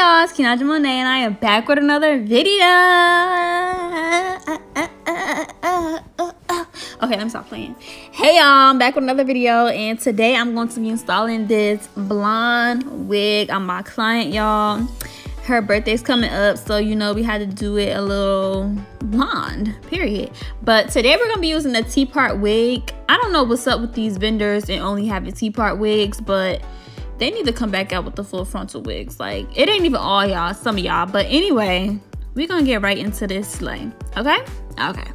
y'all, it's K.monae, and I am back with another video. Okay, let me stop playing. Hey y'all, I'm back with another video, and today I'm going to be installing this blonde wig on my client, y'all. Her birthday's coming up, so you know we had to do it a little blonde, period. But today we're gonna be using a T-part wig. I don't know what's up with these vendors and only having T-part wigs, but they need to come back out with the full frontal wigs. Like, it ain't even all y'all, some of y'all. But anyway, we're gonna get right into this slay, okay? Okay.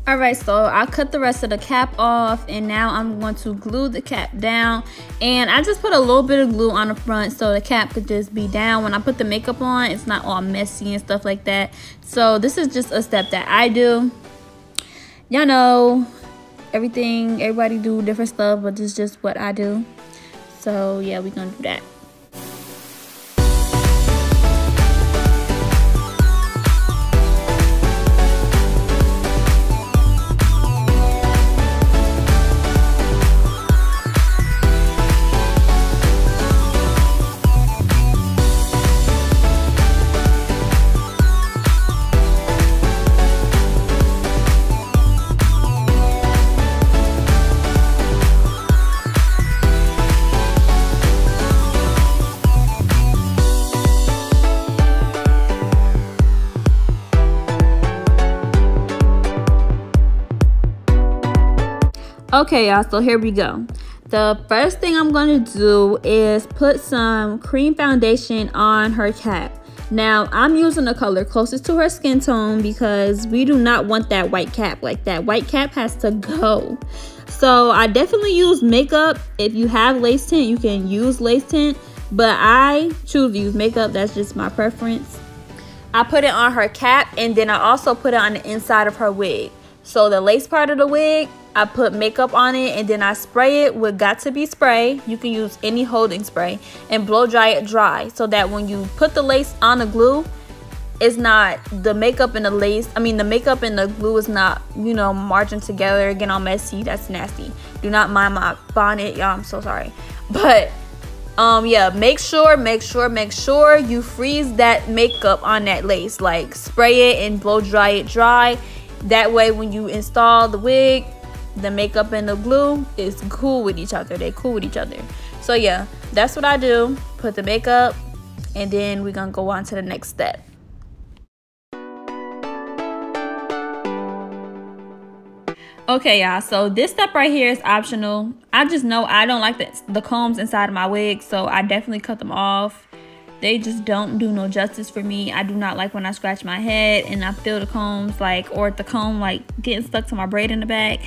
All right, so I cut the rest of the cap off, and now I'm going to glue the cap down. And I just put a little bit of glue on the front so the cap could just be down. When I put the makeup on, it's not all messy and stuff like that. So this is just a step that I do. Y'all know, everybody do different stuff, but this is just what I do. So yeah, we're gonna do that. Okay y'all, so here we go. The first thing I'm going to do is put some cream foundation on her cap. Now I'm using the color closest to her skin tone because we do not want that white cap. Like, that white cap has to go. So I definitely use makeup. If you have lace tint, you can use lace tint, but I choose to use makeup. That's just my preference. I put it on her cap, and then I also put it on the inside of her wig. So the lace part of the wig, I put makeup on it, and then I spray it with Got To Be spray. You can use any holding spray, and blow dry it dry so that when you put the lace on the glue, it's not the makeup and the lace. I mean, the makeup and the glue is not, you know, marching together, getting all messy. That's nasty. Do not mind my bonnet, y'all. I'm so sorry. But yeah, make sure you freeze that makeup on that lace. Like, spray it and blow dry it dry. That way when you install the wig, the makeup and the glue is cool with each other. They cool with each other. So yeah, that's what I do. Put the makeup, and then we're gonna go on to the next step. Okay y'all, so this step right here is optional. I just know I don't like the combs inside of my wig, so I definitely cut them off. They just don't do no justice for me. I do not like when I scratch my head and I feel the combs, like, or the comb like getting stuck to my braid in the back.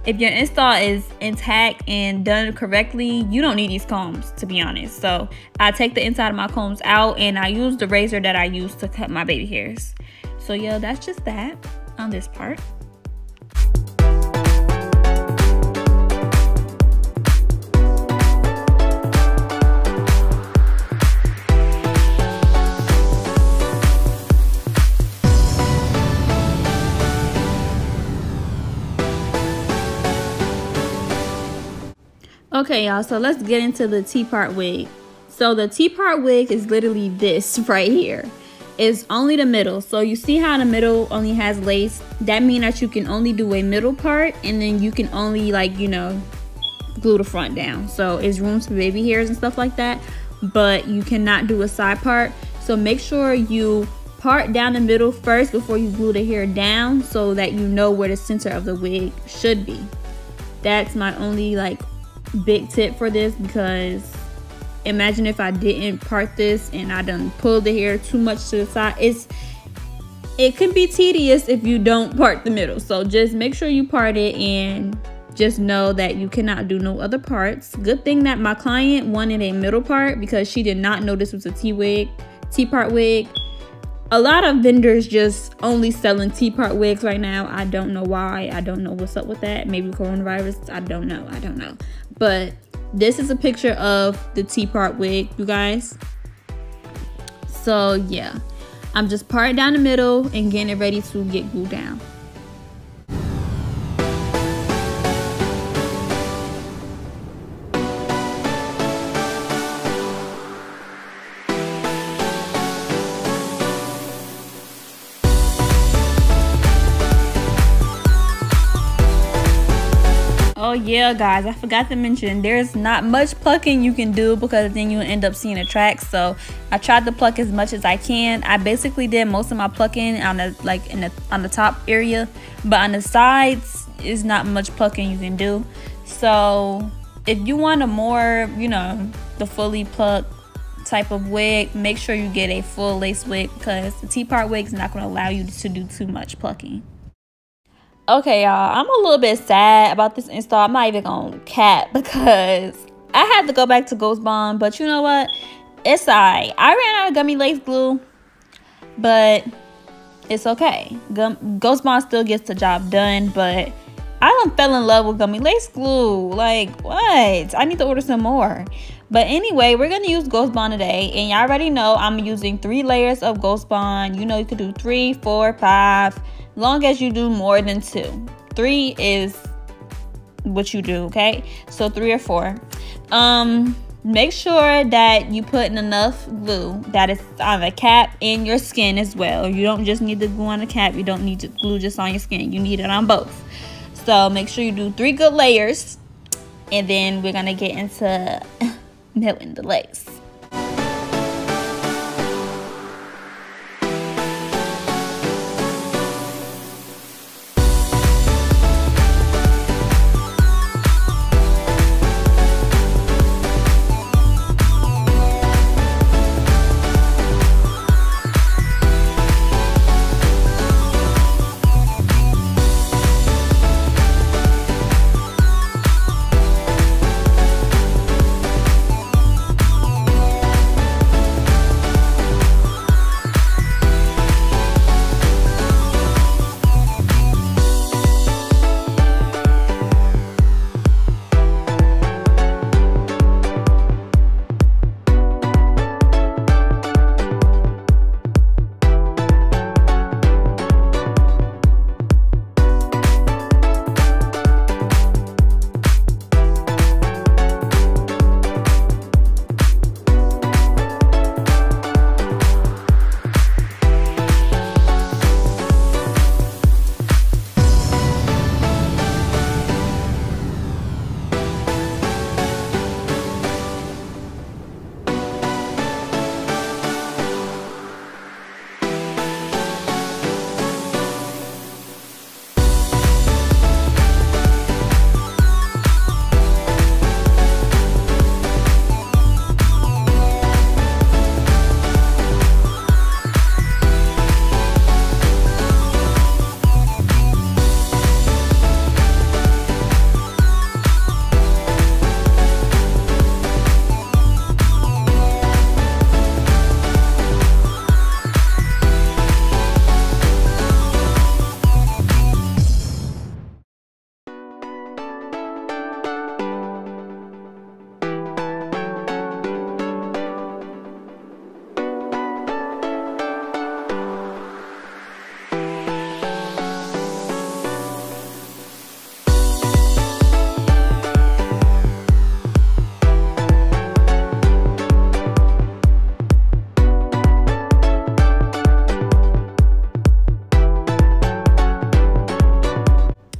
If your install is intact and done correctly, you don't need these combs, to be honest. So I take the inside of my combs out, and I use the razor that I use to cut my baby hairs. So yeah, that's just that on this part. Okay y'all, so let's get into the T-part wig. So the T-part wig is literally this right here. It's only the middle. So you see how the middle only has lace? That means that you can only do a middle part, and then you can only, like, you know, glue the front down. So it's room for baby hairs and stuff like that, but you cannot do a side part. So make sure you part down the middle first before you glue the hair down, so that you know where the center of the wig should be. That's my only, like, big tip for this, because imagine if I didn't part this and I done pulled the hair too much to the side. It can be tedious if you don't part the middle. So just make sure you part it, and just know that you cannot do no other parts. Good thing that my client wanted a middle part, because she did not know this was a T-part wig. A lot of vendors just only selling T-part wigs right now. I don't know why. I don't know what's up with that. Maybe coronavirus. I don't know. But this is a picture of the T-part wig, you guys. So yeah, I'm just parting down the middle and getting it ready to get glued down. Oh yeah, guys, I forgot to mention there's not much plucking you can do because then you end up seeing a track. So I tried to pluck as much as I can. I basically did most of my plucking on the top area, but on the sides is not much plucking you can do. So if you want a more, the fully plucked type of wig, make sure you get a full lace wig because the T-part wig is not going to allow you to do too much plucking. Okay, y'all, I'm a little bit sad about this install. I'm not even gonna cap because I had to go back to Ghost Bond, but you know what? It's alright. I ran out of gummy lace glue, but it's okay. Ghost Bond still gets the job done, but I done fell in love with gummy lace glue. Like, what? I need to order some more. But anyway, we're gonna use Ghost Bond today, and y'all already know I'm using 3 layers of Ghost Bond. You know, you could do 3, 4, 5. Long as you do more than 2. 3 is what you do, okay? So 3 or 4. Make sure that you put in enough glue that is on the cap and your skin as well. You don't just need the glue on the cap. You don't need to glue just on your skin. You need it on both. So make sure you do 3 good layers, and then we're gonna get into melting the lace.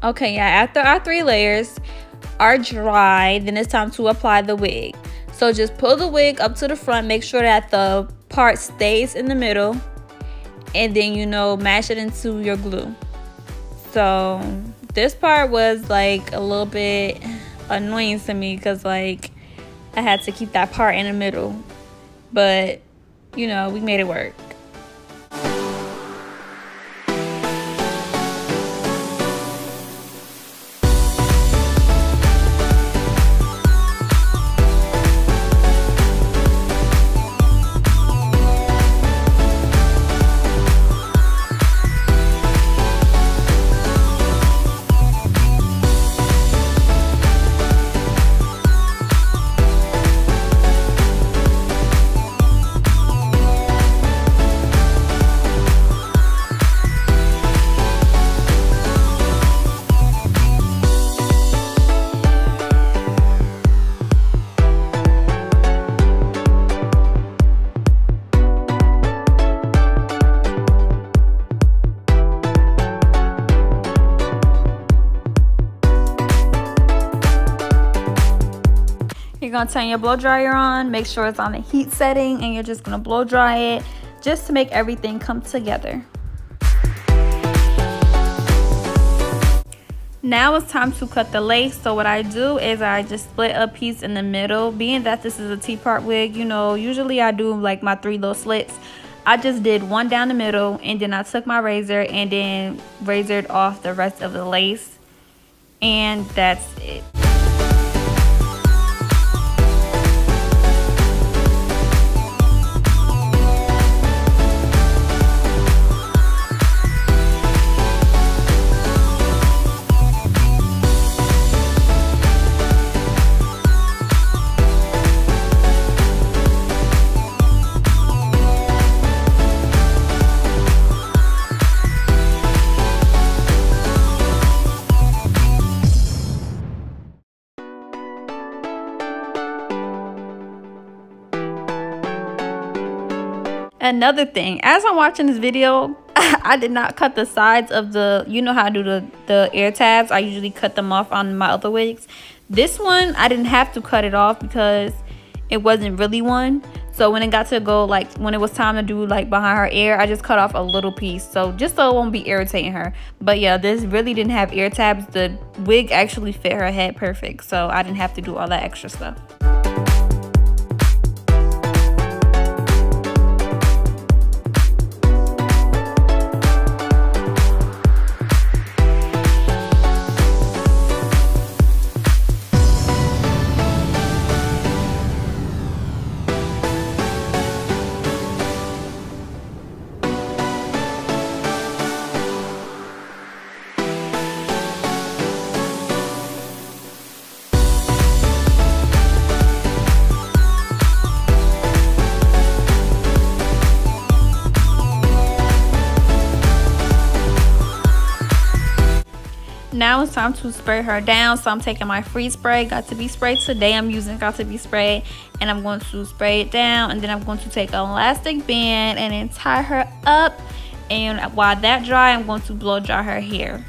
Okay, yeah, after our 3 layers are dry, then it's time to apply the wig. So just pull the wig up to the front, make sure that the part stays in the middle, and then, mash it into your glue. So this part was like a little bit annoying to me because I had to keep that part in the middle, but we made it work. you're gonna turn your blow dryer on, make sure it's on the heat setting, and you're just gonna blow dry it just to make everything come together. Now it's time to cut the lace. So what I do is I just split a piece in the middle. Being that this is a T-part wig, you know, usually I do like my 3 little slits. I just did one down the middle, and then I took my razor and then razored off the rest of the lace, and that's it. Another thing, as I'm watching this video, I did not cut the sides of the, you know how I do the ear tabs. I usually cut them off on my other wigs. This one, I didn't have to cut it off because it wasn't really one. So when it got to go, like when it was time to do like behind her ear, I just cut off a little piece. So just so it won't be irritating her. But yeah, this really didn't have ear tabs. The wig actually fit her head perfect. So I didn't have to do all that extra stuff. Now it's time to spray her down. So I'm taking my freeze spray, got to be sprayed today. I'm using got to be sprayed, and I'm going to spray it down, and then I'm going to take an elastic band and then tie her up. And while that dry, I'm going to blow dry her hair.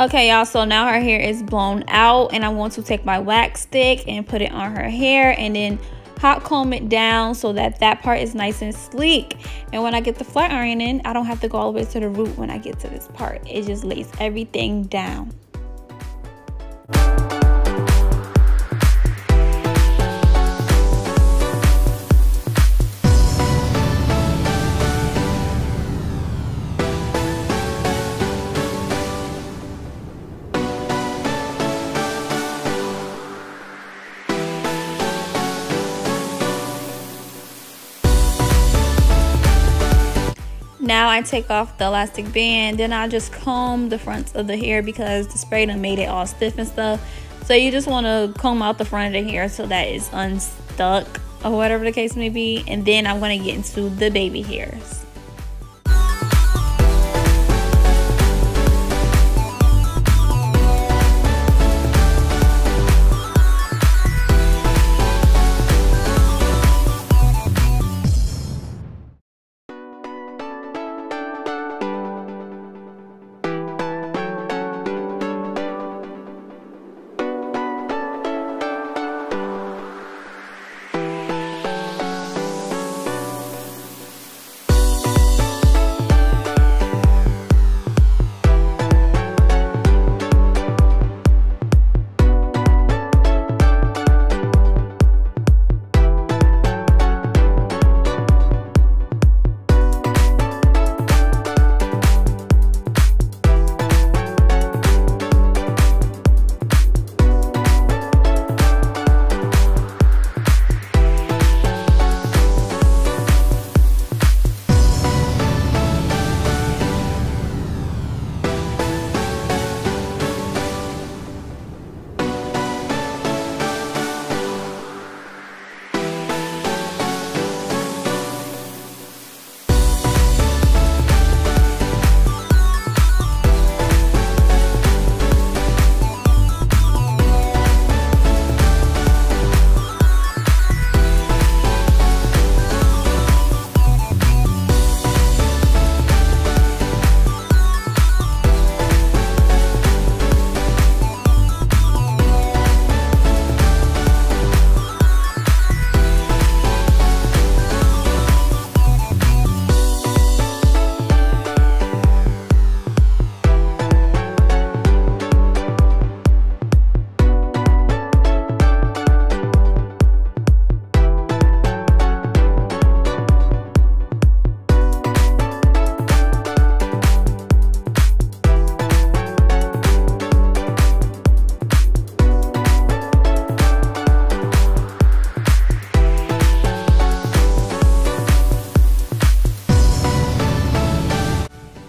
Okay, y'all, so now her hair is blown out, and I'm going to take my wax stick and put it on her hair and then hot comb it down so that that part is nice and sleek. And when I get the flat iron in, I don't have to go all the way to the root when I get to this part. It just lays everything down. Now I take off the elastic band, then I just comb the fronts of the hair because the spray done made it all stiff and stuff. So you just want to comb out the front of the hair so that it's unstuck or whatever the case may be. And then I'm going to get into the baby hairs.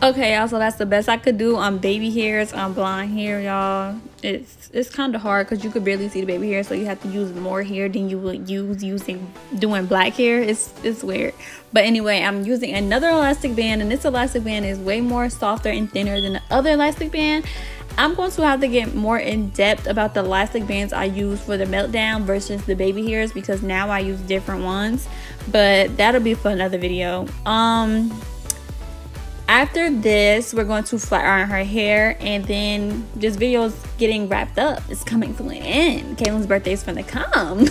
Okay, y'all, so that's the best I could do on baby hairs, on blonde hair, y'all. It's kind of hard because you could barely see the baby hair, so you have to use more hair than you would use doing black hair. It's weird. But anyway, I'm using another elastic band, and this elastic band is way more softer and thinner than the other elastic band. I'm going to have to get more in depth about the elastic bands I use for the meltdown versus the baby hairs, because now I use different ones, but that'll be for another video. After this, we're going to flat iron her hair, and then this video is getting wrapped up. It's coming to an end. Gvlden's birthday is gonna come.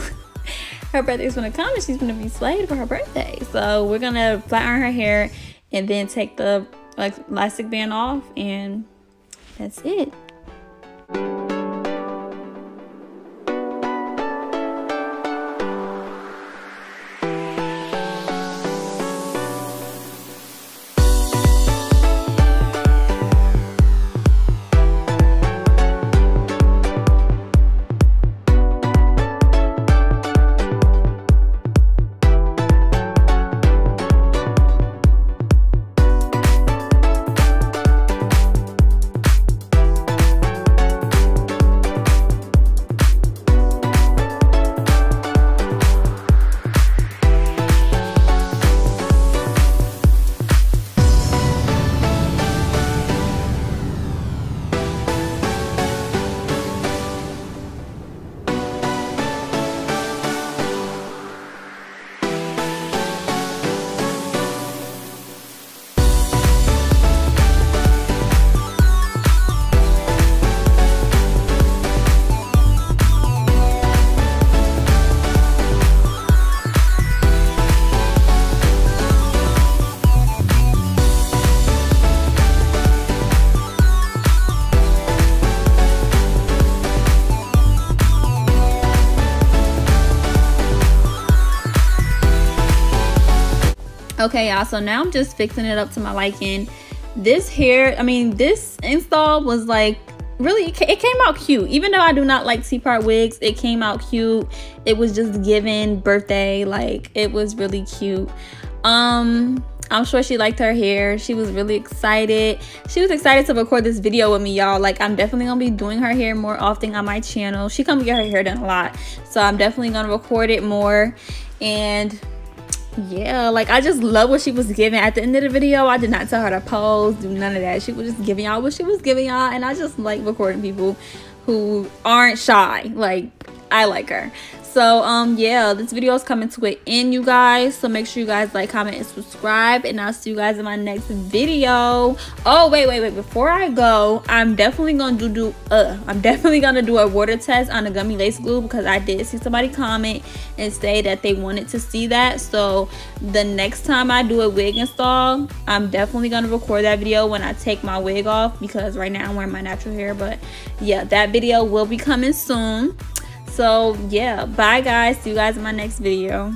Her birthday is gonna come, and she's gonna be slayed for her birthday. So we're gonna flat iron her hair and then take the elastic band off, and that's it. Okay, y'all, so now I'm just fixing it up to my liking. This hair, this install was like really, it came out cute. Even though I do not like T-part wigs, it came out cute. It was just given birthday, like it was really cute. I'm sure she liked her hair. She was really excited. She was excited to record this video with me, y'all. Like, I'm definitely gonna be doing her hair more often on my channel. She come get her hair done a lot, so I'm definitely gonna record it more. And yeah, like I just love what she was giving. At the end of the video, I did not tell her to pose, do none of that. She was just giving y'all what she was giving y'all, and I just like recording people who aren't shy. Like, I like her. So yeah, this video is coming to an end, you guys, so make sure you guys like, comment, and subscribe, and I'll see you guys in my next video. Oh wait, before I go, I'm definitely gonna do a water test on the gummy lace glue, because I did see somebody comment and say that they wanted to see that. So the next time I do a wig install, I'm definitely gonna record that video when I take my wig off, because right now I'm wearing my natural hair. But yeah, that video will be coming soon. So yeah, bye guys, see you guys in my next video.